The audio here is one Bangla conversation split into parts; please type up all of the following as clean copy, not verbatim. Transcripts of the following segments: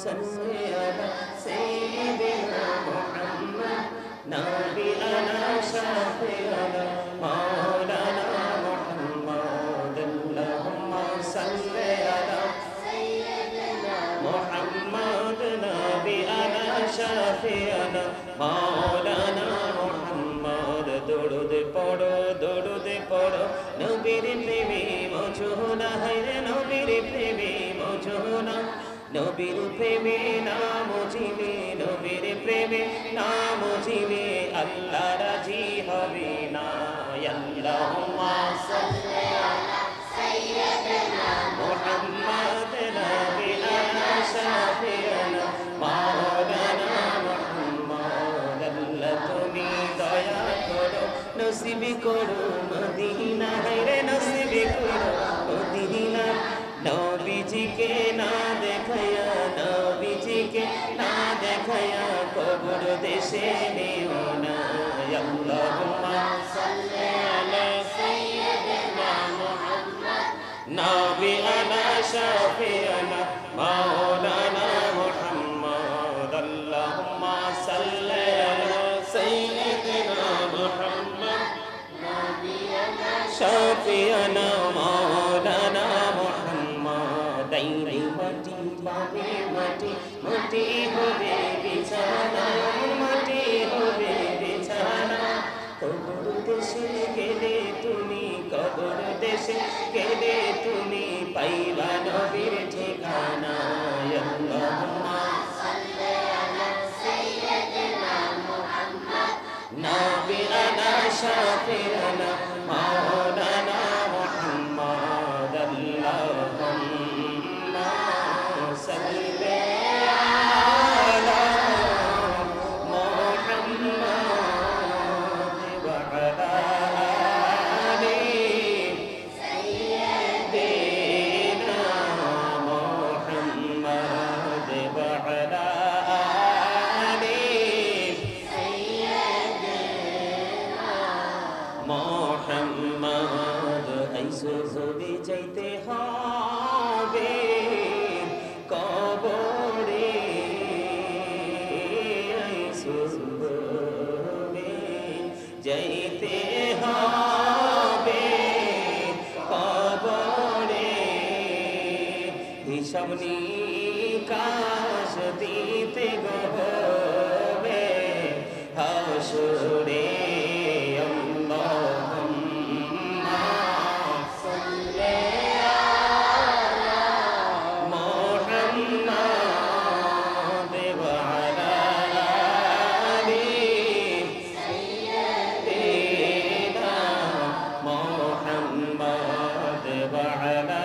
صل على سيدنا محمد نبينا شفيعنا مولانا محمد اللهم صل على سيدنا محمد نبينا شفيعنا مولانا محمد দরুদ পড়ো নবীর প্রেমে মজুনা হায়রে নবীর প্রেমে মজুনা নবীর প্রেমে নাম জিলে নবীর প্রেমে নাম জিলে আল্লাহ রাজি হবে না আল্লাহুম্মা সাল্লি আলা সাইয়্যিদিনা মুহাম্মাদ নবিয়ানা শাফিয়ানা মাওলানা মুহাম্মদ আল্লাহ তুমি দয়া করো নসিব করো মদিনা হায়রে নসিব করো মদিনা নবীজিকে না দেখায়া নবীজিকে না দেখায়া কবর দেশে নিও না আল্লাহুম্মা সাল্লি আলা সাইয়্যিদিনা মুহাম্মদ নবিয়ানা শাফিয়ানা মাওলানা মুহাম্মদ আল্লাহুম্মা সাল্লি আলা সাইয়্যিদিনা মুহাম্মদ নবিয়ানা শাফিয়ানা মাওলানা মাটি পাবে মাটি মাটি হবে বিছানা মাটি হবে বিছানা কবর দেশে গেলে তুমি কবর দেশে গেলে তুমি পাইবা নবীর ঠিকানা আল্লাহুম্মা সাল্লি আলা সাইয়্যিদিনা মুহাম্মদ নবিয়ানা শাফিয়ানা মাওলানা মুহাম্মদ আল্লাহুম্মা সাল্লি আলা মুহাম্মদ ওয়া আলা আলি সাইয়্যিদিনা মুহাম্মদ ওয়া আলা আলি সাইয়্যিদিনা মুহাম্মদ আইসো জোরে যাইতে হবে কবরে আইসো জোরে যাইতে হবে কবরে হিসাব নিকাশ দিতে হবে হাসরে আল্লাহুম্মা সাল্লি আলা মুহাম্মদ ওয়া আলা আলি সাইয়্যিদিনা মুহাম্মদ ওয়া আলা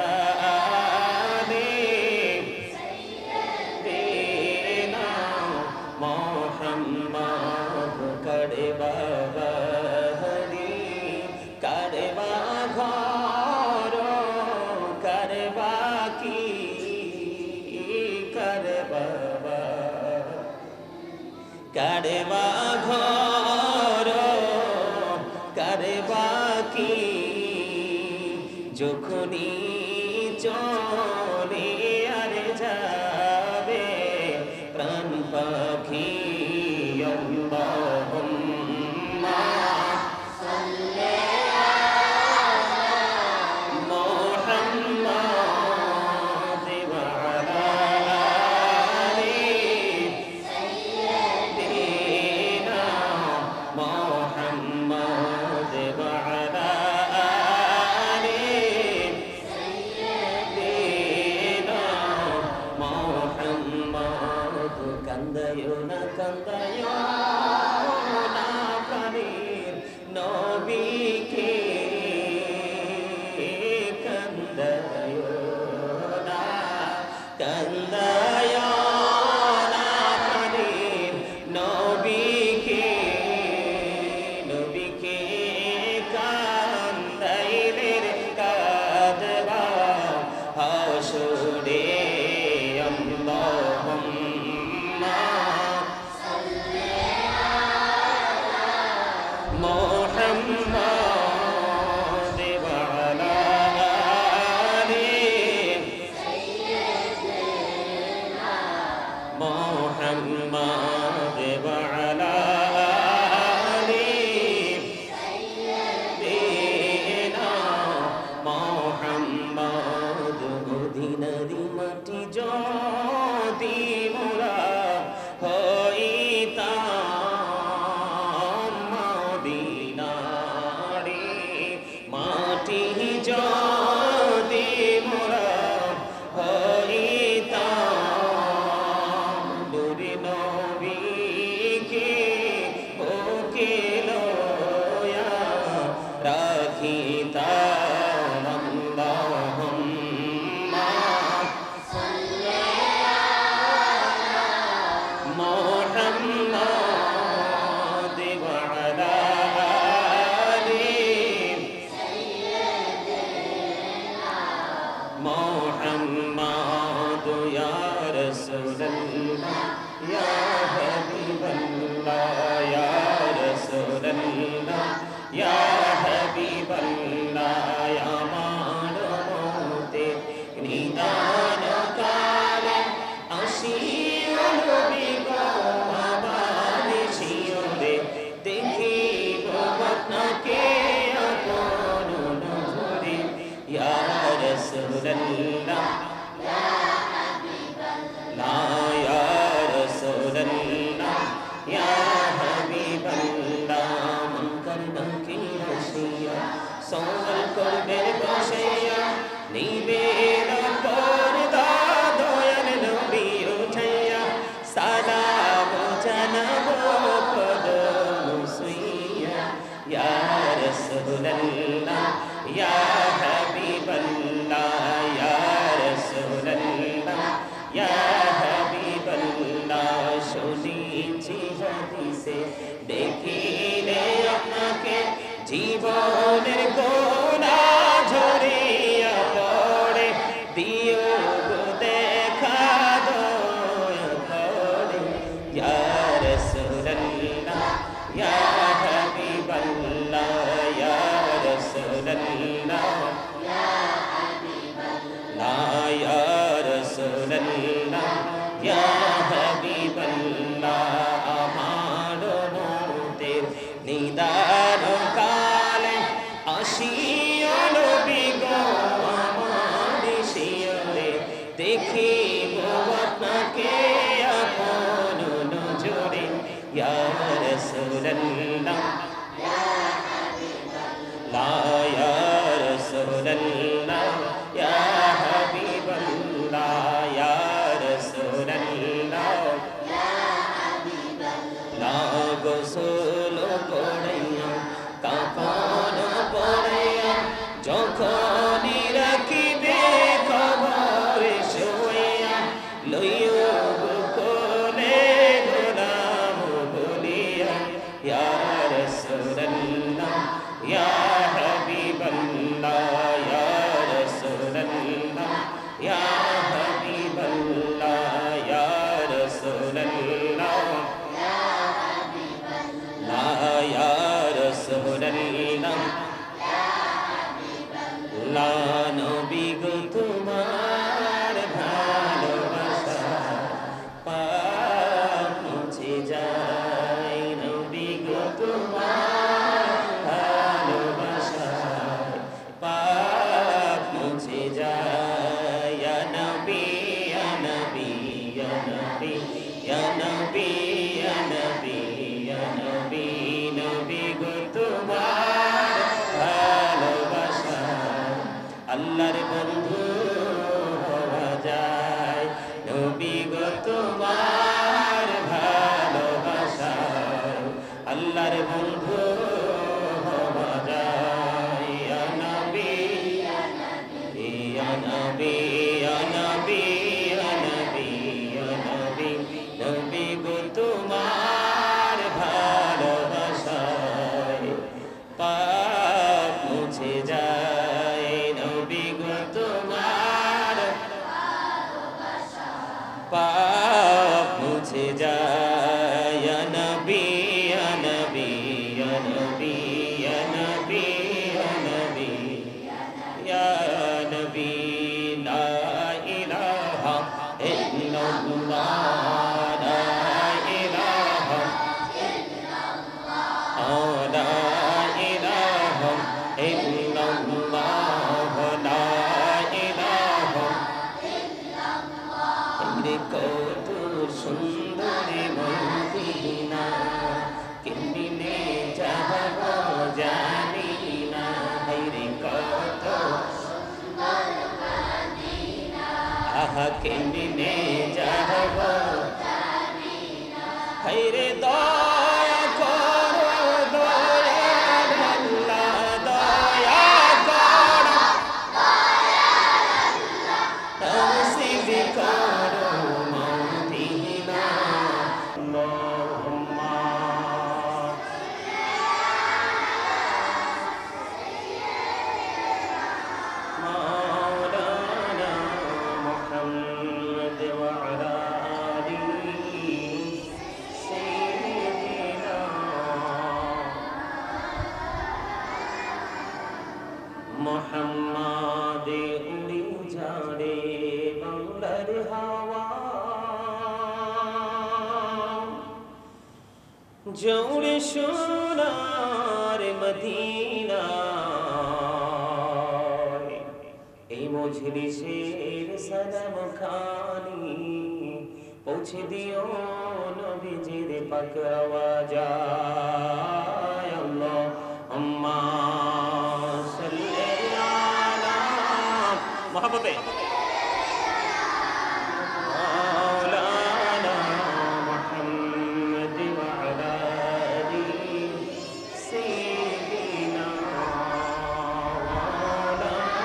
আলি সাইয়্যিদিনা মুহাম্মদ করে বাবা হরি করে বা ঘর করে বাকি করে বাবা করে বা ঘর করে বাকি যখনই চলে আর যাবে প্রাণ পাখি আল্লাহুম্মা সাল্লি আলা মুহাম্মদ ওয়া আলা আলি সাইয়্যিদিনা মুহাম্মদ ওয়া আলা আলি সাইয়্যিদিনা মুহাম্মদ কান্দায়ো না প্রাণের নবীকে কান্দায়ো না প্রাণের নবীকে নবীকে কান্দাইলে কাঁদবা হাসরে আল্লাহুম্মা সাল্লি আলা মুহাম্মদ ওয়া আলা আলি সাইয়্যিদিনা محمد وعلى آل سيدنا محمد মদিনার মাটি যদি মোরা হইতাম মদিনারে মাটি যদি মোরা হইতাম নূরে নবীকে বুকে লইয়া রাখিতাম আল্লাহুম্মা মুহাম্মাদ ওয়া আলা আলি মুহাম্মাদ ইয়া রাসূলুল্লাহ ইয়া হাবিবাল্লাহ ইয়া রাসূলুল্লাহ ইয়া হাবিবাল্লাহ আমার মতে নিদান কালে আসিও নবী গো আমার শিওরে দেখিব আপনাকে আপন নজরে ইয়া রাসূলুল্লাহ লা ইয়া রাসূলুল্লাহ ইয়া হাবিবাল্লাহ মন করনা কি রসিয়া সওয়াল করবে বসিয়া নিবে না পর্দা দয়াল নবী উঠাইয়া সালাম জানাবো কদম সুইয়া ইয়া রাসূলুল্লাহ ইয়া হাবিবাল্লাহ ইয়া রাসূলুল্লাহ ইয়া হাবিবাল্লাহ শুনেছি হাদিসে দেখিলে আপনাকে জীবনের গোনা ঝরিয়া পড়ে দিও গো দেখা দয়া করে ইয়া রাসূলুল্লাহ ইয়া হাবিবাল্লাহ ইয়া রাসূলুল্লাহ লা ইয়া রাসূলুল্লাহ ইয়া হাবিবাল্লাহ আমার মতের নিদান কালে আসিও নবী গো আমার শিয়রে দেখিব আপনাকে আপন নজরে ইয়া রাসূলুল্লাহ লা ইয়া রাসূলুল্লাহ ইয়া হাবিবাল্লাহ ইয়া রাসূলুল্লাহ লা গোসল করাইয়া কাফন পরাইয়া যখনই রাখিবে খবর শুইয়া লইও কোলে গোলাম বলিয়া ইয়া রাসূলুল্লাহ ইয়া হাবিবাল্লাহ ইয়া রাসূলুল্লাহ ইয়া হাবিবাল্লাহ ইয়া রাসূলুল্লাহ লা ইয়া রাসূলুল্লাহ লা নবী গো তোমার ভালোবাসা পাপ মুছে যায় নবী গো তোমার ভালোবাসা পাপ মুছে যায় ইয়া নবী ইয়া নবী ইয়া নবী ইয়া নবী ইয়া নবী ইয়া নবী নবী গো তোমার ভালোবাসা আল্লাহর বন্ধু হওয়া যায় নবী গো তোমার ভালোবাসা আল্লাহর বন্ধু হওয়া যায় ইয়া নবী ইয়া নবী ইয়া নবী ইয়া নবী ইয়া নবী নবী গো তোমার ভালোবাসায় পাপ মুছে যায় নবী গো তোমার পাপ মুছে যায় ইয়া নবী ইয়া নবী ইয়া নবী ইয়া নবী ইয়া নবী ইয়া নবী লা ইলাহা ইল্লাল্লাহ রে কত সুন্দর মদিনা কেমনে যাব জানি না রে কত আহা কেমনে যাব রে দয়া করো দয়াল আল্লাহ দয়া করো নসিব করো মদিনা আল্লাহুম্মা মাওলানা মুহাম্মদ ওয়া আলা আলিহি সাইয়্যিদিনা মুহাম্মদ উড়ি যারে বাংলার হাওয়া জৌড়ে সোনার মদিনা এই মজলিসের সালাম খানি পৌঁছে দিও নবীজির পাক আওয়াজায় আল্লাহুম্মা সাল্লি আলা মুহাম্মদে মাওলানা মুহাম্মদ ওয়া আলা আলিহি সাইয়্যিদিনা মাওলানা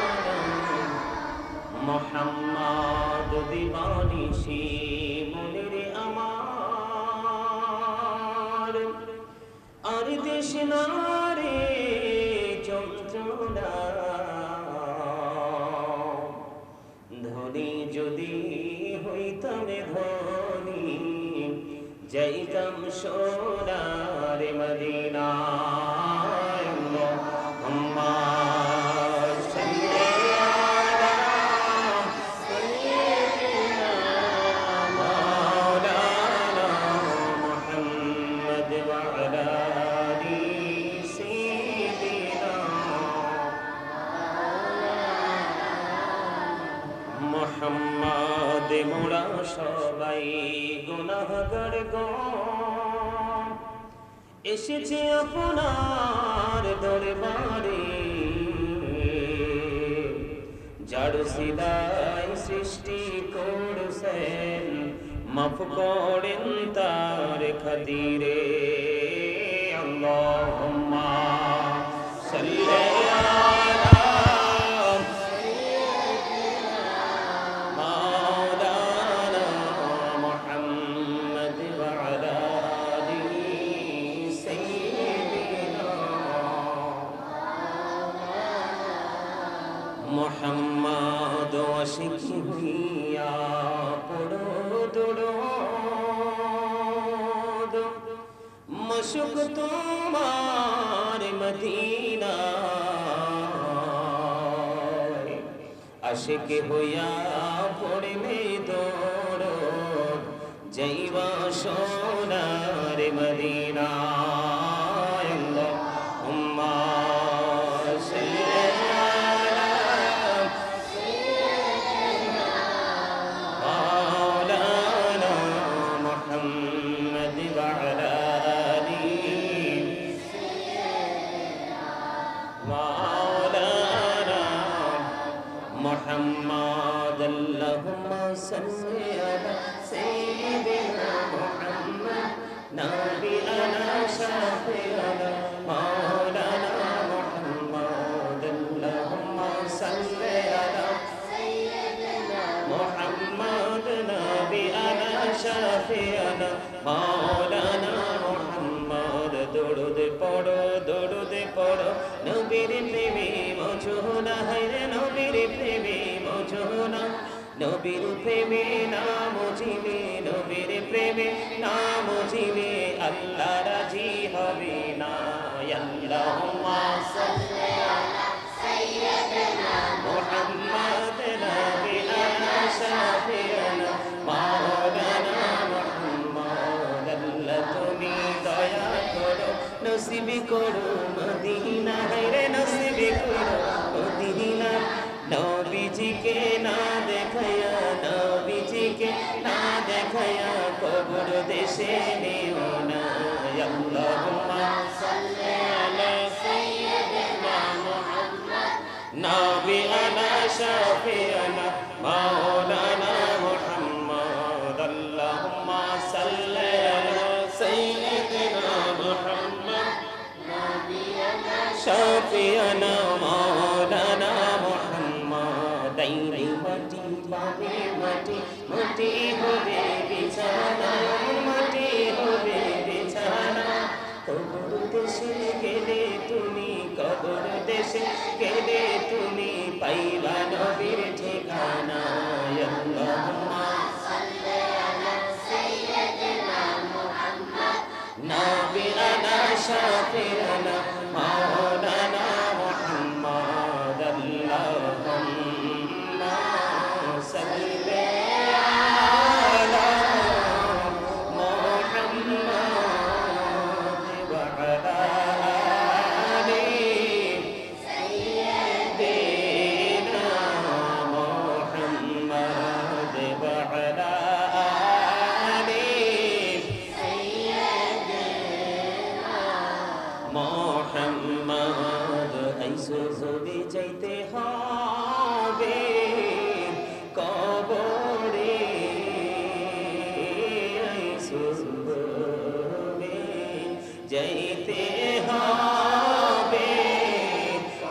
মুহাম্মদ দিবানিশি মনির আমার আর দেশ নারে যন্ত্রণা ধনী যদি হইতাম ধনী যাইতাম সোনার মদিনায় আল্লাহুম্মা সাল্লি আলা সাইয়্যিদিনা মাওলানা মুহাম্মদ ওয়া আলা আলিহি সাইয়্যিদিনা মুহাম্মদ মোরা সবাই গুনাহগার গো এসেছে আপনার দরবারে যার সিলাই সৃষ্টি করছেন মাফ করেন তার খাতিরে আল্লাহুম্মা সাল্লি আলা মাওলানা মুহাম্মদ ওয়া আলা আলিহি সাইয়্যিদিনা মুহাম্মদ আশিক হইয়া পড়ো দরুদ মশক তোমার মদিনা আশিক হইয়া পড়বে দরুদ যাইবা সোনার মদিনা আল্লাহুম্মা সাল্লি আলা মাওলানা মুহাম্মদ ওয়া আলা আলিহি মাওলানা মুহাম্মদ আল্লাহুম্মা সাল্লি আলা সাইয়্যিদিনা মুহাম্মদ নাবিয়ানা শাফিয়ানা মাওলানা মুহাম্মদ আল্লাহুম্মা সাল্লি আলা সাইয়্যিদিনা মুহাম্মদ নাবিয়ানা শাফিয়ানা মাওলানা মুহাম্মদ দরুদ পড়ো নবীর প্রেমে মজুনা হায়রে নবীর প্রেমে মজুনা নবীর প্রেমে নাম জিলে নবীর প্রেমে নাম জিলে আল্লাহ রাজি হবে না আল্লাহুম্মা সাল্লি আলা সাইয়্যিদিনা মুহাম্মদ নাবিয়ানা শাফিয়ানা মাওলানা মুহাম্মদ আল্লাহ তুমি দয়া করো নসিব করো মদিনা হায়রে নসিব করো মদিনা নবীজিকে না দেখায়া নবীজিকে না দেখায়া কবর দেশে নিও না আল্লাহুম্মা সাল্লি আলা সাইয়্যিদিনা মুহাম্মদ নাবিয়ানা শাফিয়ানা মাওলানা মুহাম্মদ আল্লাহুম্মা সাল্লি আলা সাইয়্যিদিনা মুহাম্মদ নাবিয়ানা শাফিয়ানা মাওলানা দাইরে মাটি পাবে মাটি মাটি হবে বিছানা মাটি হবে বিছানা কবর দেশে গেলে তুমি কবর দেশে গেলে তুমি পাইবা নবীর ঠিকানা আল্লাহুম্মা সাল্লি আলা সাইয়্যিদিনা মুহাম্মদ নাবিয়ানা শাফিয়ানা মাওলানা মুহাম্মদ আল্লাহুম্মা সাল্লি আলা মুহাম্মদ ওয়া আলা আলি সাইয়্যিদিনা মুহাম্মদ ওয়া আলা আলি সাইয়্যিদিনা মুহাম্মদ আইসো যদি যাইতে হবে কবরে আইসো যদি যাইতে হবে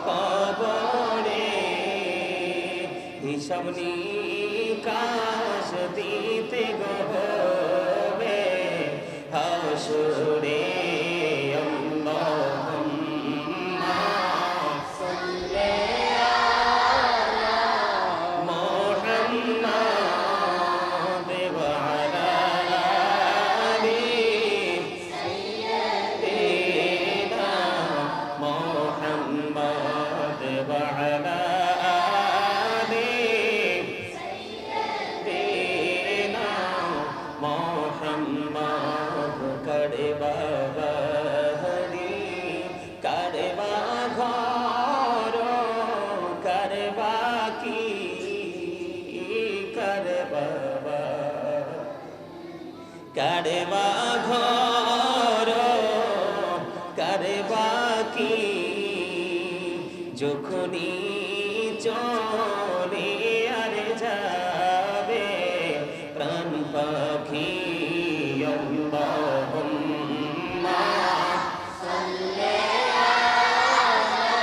কবরে হিসাব নিকাশ দিতে হবে হাসরে আল্লাহুম্মা সাল্লি আলা মুহাম্মদ ওয়া আলা আলি সাইয়্যিদিনা মুহাম্মদ ওয়া আলা আলি সাইয়্যিদিনা মুহাম্মদ করে বাবা হরি করে বা ঘর করে বাকি করে বাবা করে বা ঘর করে বাকি যখনই চলে আর যাবে প্রাণ পাখি আল্লাহুম্মা সাল্লি আলা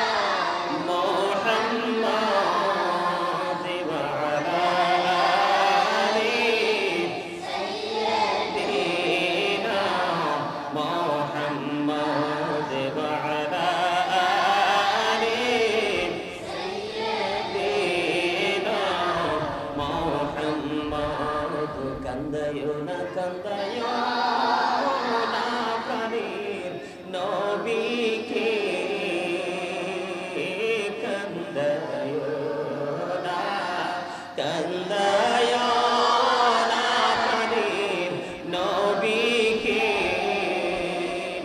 মুহাম্মদ ওয়া আলা আলি সাইয়্যিদিনা মুহাম্মদ ওয়া আলা আলি সাইয়্যিদিনা মুহাম্মদ কান্দায়ো না প্রাণের নবীকে কান্দায়ো না প্রাণের নবীকে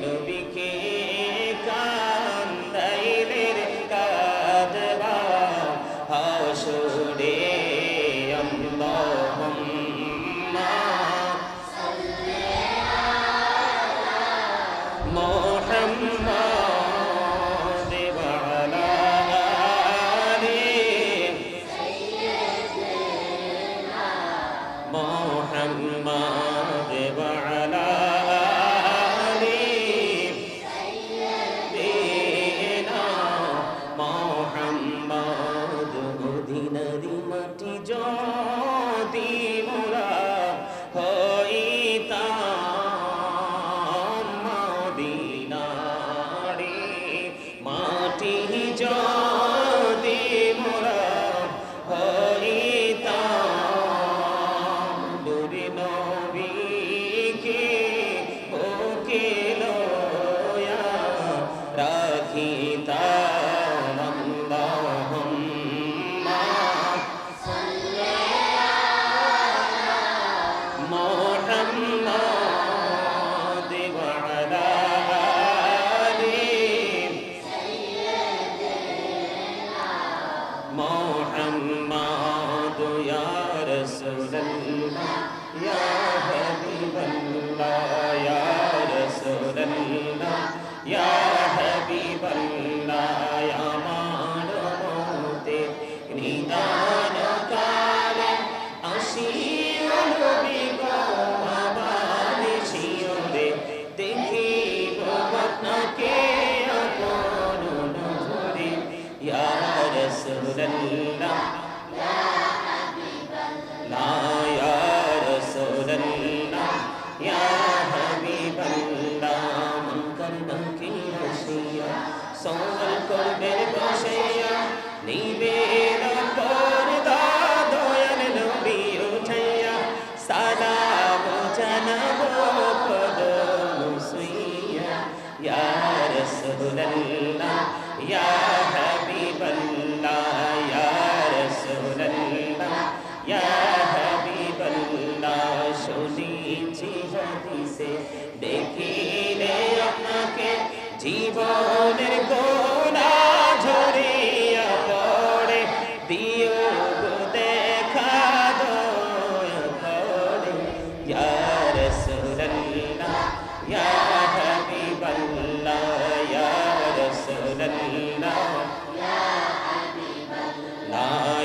নবীকে কান্দাইলে কাঁদবা হাসরে আল্লাহুম্মা সাল্লি আলা মুহাম্মদ ওয়া আলা আলি সাইয়্যিদিনা মুহাম্মদ ওয়া আলা আলি সাইয়্যিদিনা মুহাম্মদ মদিনারি মাটি যদি মোরা হইতাম মদিনারি মাটি যদি মোরা হইতাম নূরে নবীকে Ya Rasulallah, Ya Habiballah, Ya Rasulallah, Ya Habiballah, শুনেছি হাদিসে দেখিলে আপনাকে জীবনের গোনা ঝরিয়া পড়ে দিও গো দেখা দয়া করে ইয়া রাসূলুল্লাহ ইয়া হাবিবাল্লাহ ইয়া রাসূলুল্লাহ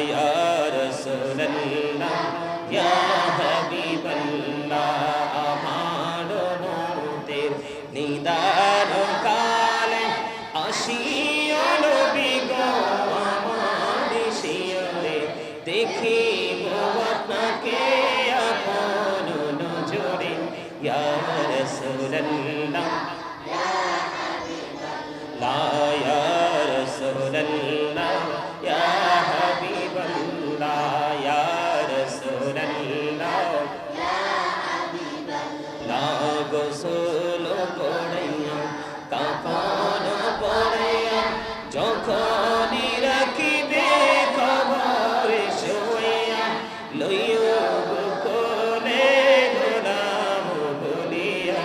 ইয়া রাসূলুল্লাহ ইয়া হাবিবাল্লাহ আমার মোদের নিদান কালে আসিও নবী গো আমার শিয়রে দেখিব আপনাকে আপন নজরে ইয়া রাসূলুল্লাহ ইয়া রাসূলুল্লাহ ইয়া হাবিবাল্লাহ ইয়া রাসূলুল্লাহ গোসল করাইয়া কাফন পরাইয়া যখনই রাখিবে খবর শুইয়া লইও কোলে গোলাম বলিয়া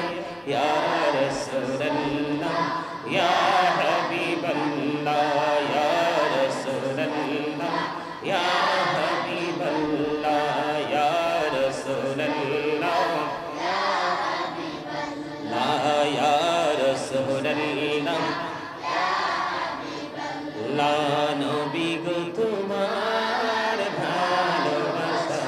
ইয়া রাসূলুল্লাহ ইয়া হাবিবাল্লাহ ইয়া রাসূলুল্লাহ ইয়া হাবিবাল্লাহ ইয়া রাসূলুল্লাহ ইয়া রাসূলুল্লাহ লা নবী গো তোমার ভালোবাসা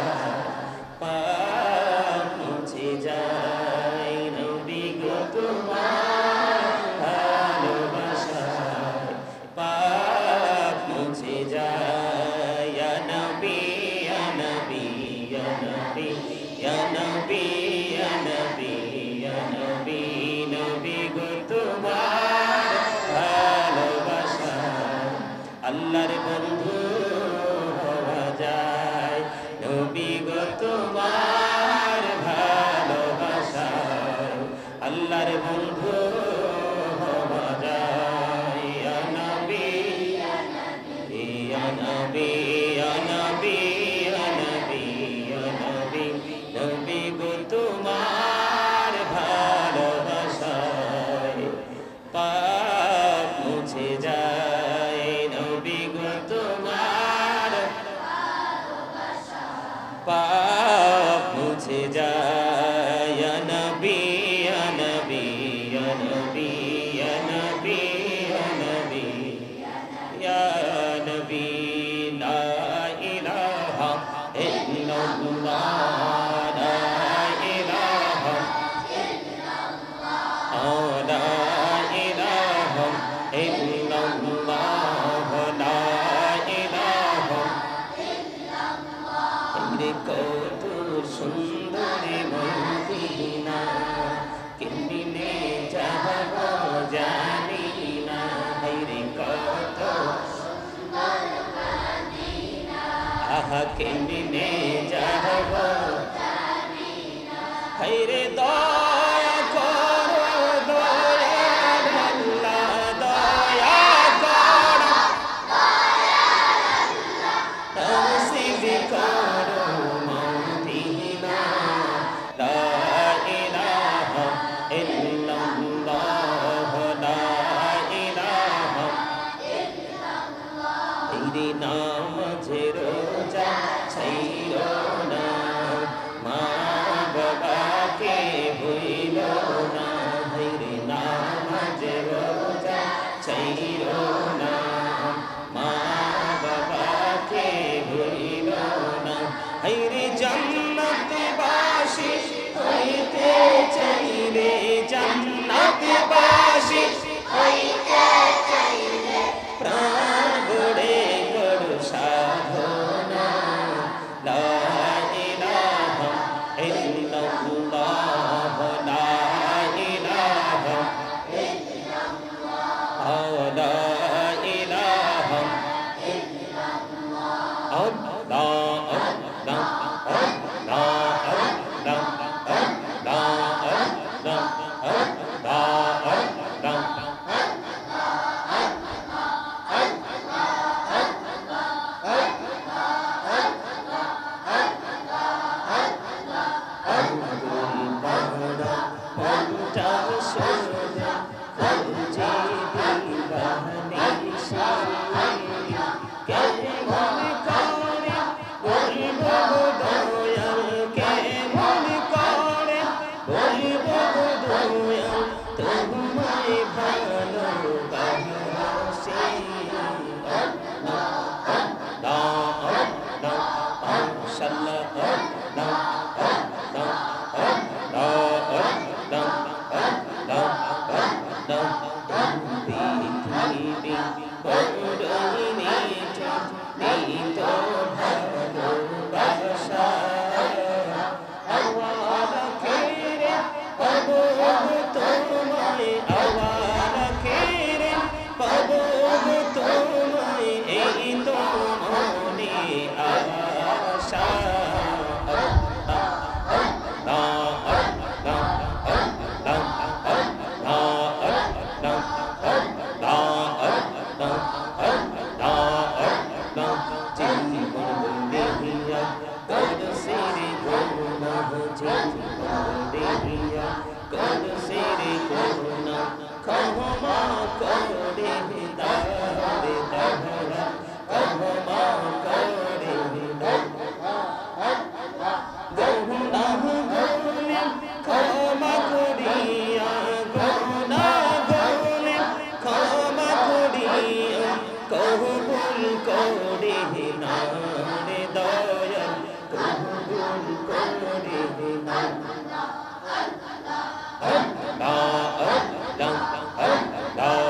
পাপ মুছে যায় নবী গো তোমার ভালোবাসা পাপ মুছে যায় ইয়া নবী ইয়া নবী ইয়া নবী ইয়া নবী ইয়া নবী ইয়া নবী নবী গো তোমার ভালোবাসা আল্লাহর বন্ধু হওয়া যায় নবী গো তোমার ভালোবাসা আল্লাহর বন্ধু হওয়া যায় ইয়া নবী ইয়া নবী ইয়া নবী ইয়া নবী ইয়া নবী নবী গো তোমার ভালোবাসায় পাপ মুছে যায় নবী গো তোমার পাপ মুছে যায় ইয়া নবী ইয়া নবী ইয়া নবী ইয়া নবী ইয়া নবী ইয়া নবী লা ইলাহা ইল্লাল্লাহ লা ইলাহা লা ইলাহা ইল্লাল্লাহ লা ইলাহা রে কত সুন্দর মদিনা কেমনে যাব জানি না রে কত আহা কেমনে যাব রে দয়া করো দয়াল আল্লাহ দয়া করো নসিব করো মদিনা লা ইলাহা ইল্লাল্লাহ লা ইলাহা রে নামাজে রোজা ছাইরো না মা বাবাকে ভুইল না রে নামাজে রোজা ছাইরো না মা বাবাকে ভুইল না রে জান্নাত বাসী হইতে চাইলে জান্নাত বাসী হইতে চাইলে প্রাণ গড়ে করো সাধনা লা ইলাহা ইল্লাল্লাহ লা শুধু খুঁজে দিবানিশি কেমন করে বলবো দয়াল কেমন করে বলবো দয়াল তোমায় ভালোবাসি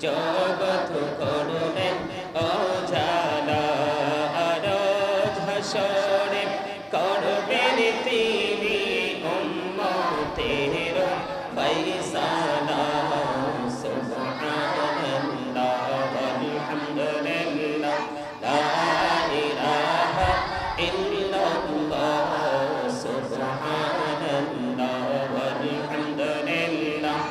জগত করলেন অজানা রোজ হাসরে করবেন তিনি উম্মতের ফয়সালা সুবহানাল্লাহ আলহামদুলিল্লাহ লা ইলাহা ইল্লাল্লাহ সুবহানাল্লাহ আলহামদুলিল্লাহ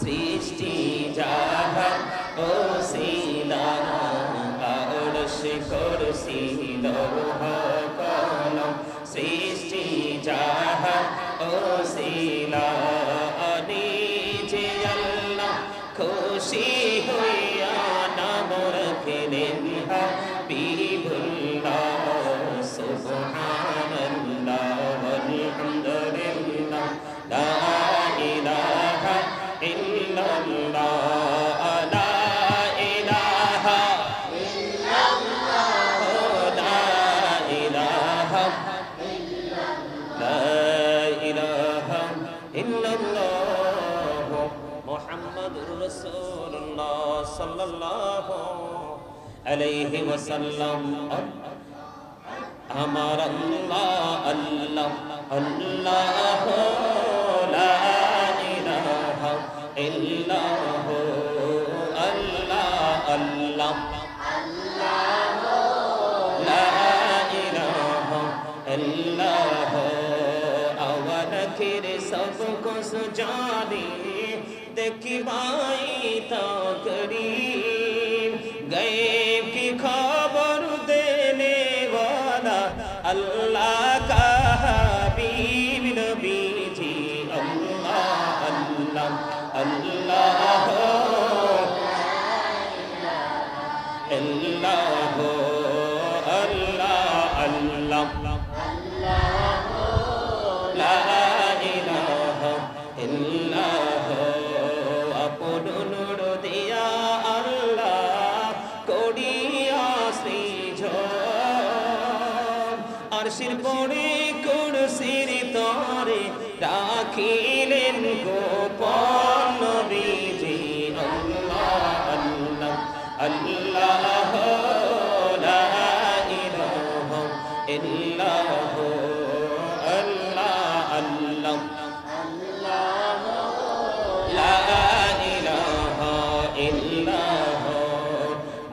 সৃষ্টি যাহার ও শিলা করছি লৌহ কলম সৃষ্টি যাহার ও শিলা নিজে আল্লাহ খুশি হইয়া নাম রাখলেন হাবিবুল্লাহ সুবহানাল্লাহ আলহামদুলিল্লাহ লা ইলাহা ইল্লাল্লাহ লা ইলাহা ইল্লাল্লাহ লা ইলাহা ইল্লাল্লাহ মুহাম্মাদুর রাসূলুল্লাহ সাল্লাল্লাহু আলাইহি ওয়াসাল্লাম আমার আল্লাহ আল্লাহ আল্লাহ লা ইলাহা ইল্লাল্লাহ আল্লাহ আল্লাহ আল্লাহ লা ইলাহা ইল্লাল্লাহ আওয়াজ করে সব कुछ जाने देखिबाई तकरीम गैब की खबर देने वाला अल्लाह का हबीब नबी जी अल्लाह अल्लाह अल्लाह अल्लाह अल्लाह अल्लाह ला আরশের পরে কুরসির তরে রাখিলেন গোপন নবীজি আল্লাহ আল্লাহ আল্লাহ লা ইলাহা ইল্লাল্লাহ আল্লাহ আল্লাহ লা ইলাহা ইল্লাল্লাহ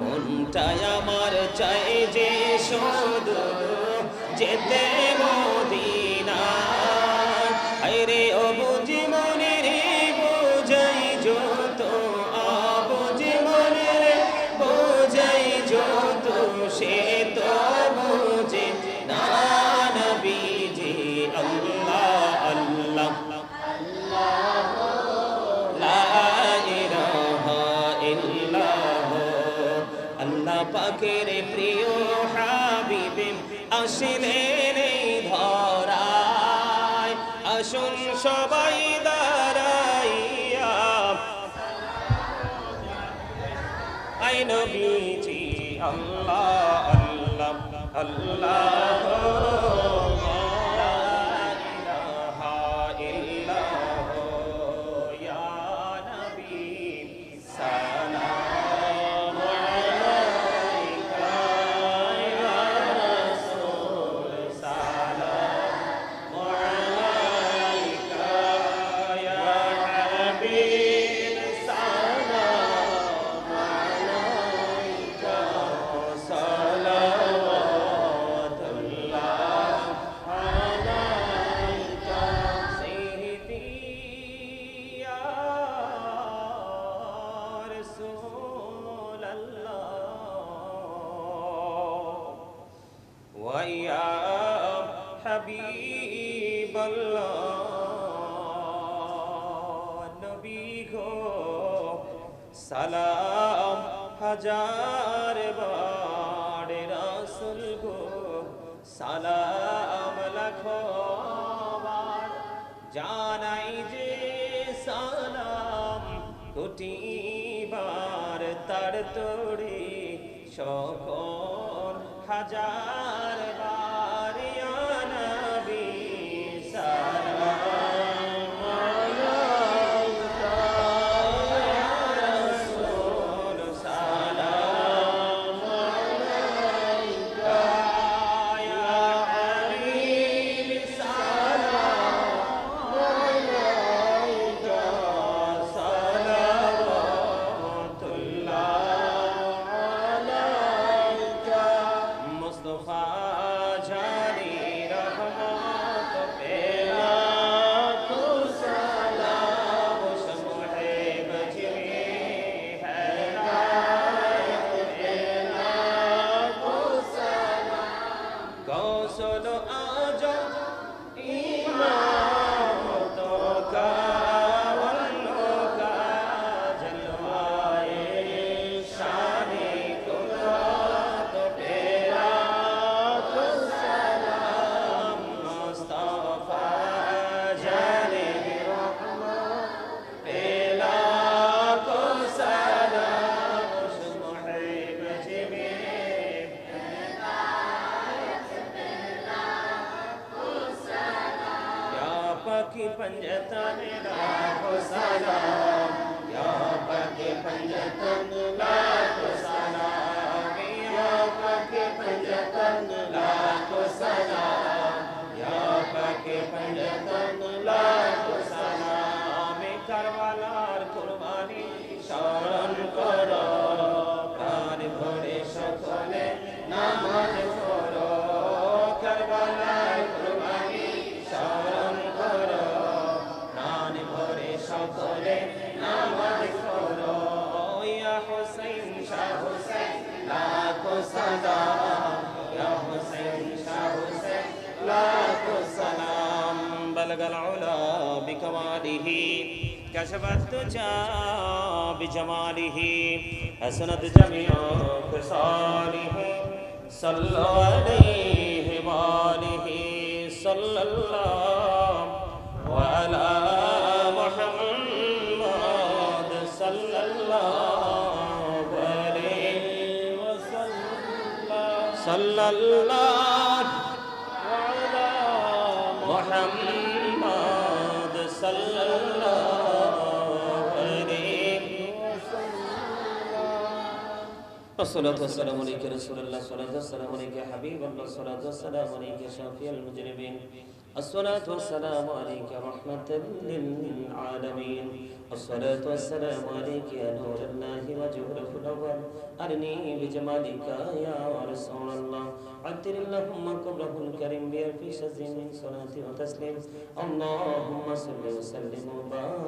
মনটায় আমার চাই যে শুধু যেতে মদিনা আরে ও বুঝি মনের বোঝাই যত বুঝি মনের বোঝাই যত সে তো বুঝে না নবীজি আল্লাহ আল্লাহ লা ইলাহা ইল্লাল্লাহ আল্লাহ পাকের প্রিয় হাবিব আসিলেন এই ধরায় আসুন সবাই দাঁড়াইয়া আই নবীজি আল্লাহ আল্লাহ আল্লাহ ويا حبيب الله نبي کو سلام हजार बार रसूल को সালাম লাখো বার জানাই যে সালাম কোটি বার তার তোড়ে সকল হাজার বার ইয়া নবী সালাম আলাইকা ইয়া রাসূল সালাম আলাইকা ইয়া হাবিব সালাম আলাইকা সালাওয়াতুল্লাহ আলাইকা মুস্তাফা জানি রহমত পেলা তো সালাম সমহে বজরে হেদায়েত পেলা তো সালাম গৌসল আজম ইমাম তো কা वल्लो का जलवाए शाने कुदरत पेरा तो सलाम मुस्तफा जाने रहमत पेला तो सलाम शुमहे बजमे या पकी पंजतन लाखो सलाम या पकी पंजतन लाखो सलाम या पकी पंजतन लाखो सलाम या पकी पंजतन लाखो सलाम करबलार कुर्बानी স্মরণ করো প্রাণ ভরে সকলে নামাজ পড়ো কারবালার কুরবানি স্মরণ করো প্রাণ ভরে সকলে নামাজ পড়ো ইয়া হুসাইন শাহ হুসাইন লাখো সালাম ইয়া হুসাইন শাহ হুসাইন লাখো সালাম বলগল উলা বিকমালিহি كشفت تجا بجماله حسنت جميع خصاله صلى عليه وآله صلى الله وعلى محمد صلى الله عليه وسلم صلى الله محمد صلى الله عليه الصلاة والسلام عليك رسول الله الصلاة والسلام عليك حبيب الله الصلاة والسلام عليك شافي المجرمين الصلاة والسلام عليك رحمة للعالمين الصلاة والسلام عليك يا نور الله وجهر الأول أرني بجمالك يا رسول الله عطر اللهم قبره الكريم بألف شز من صلاة وتسليم اللهم صل وسلم وبارك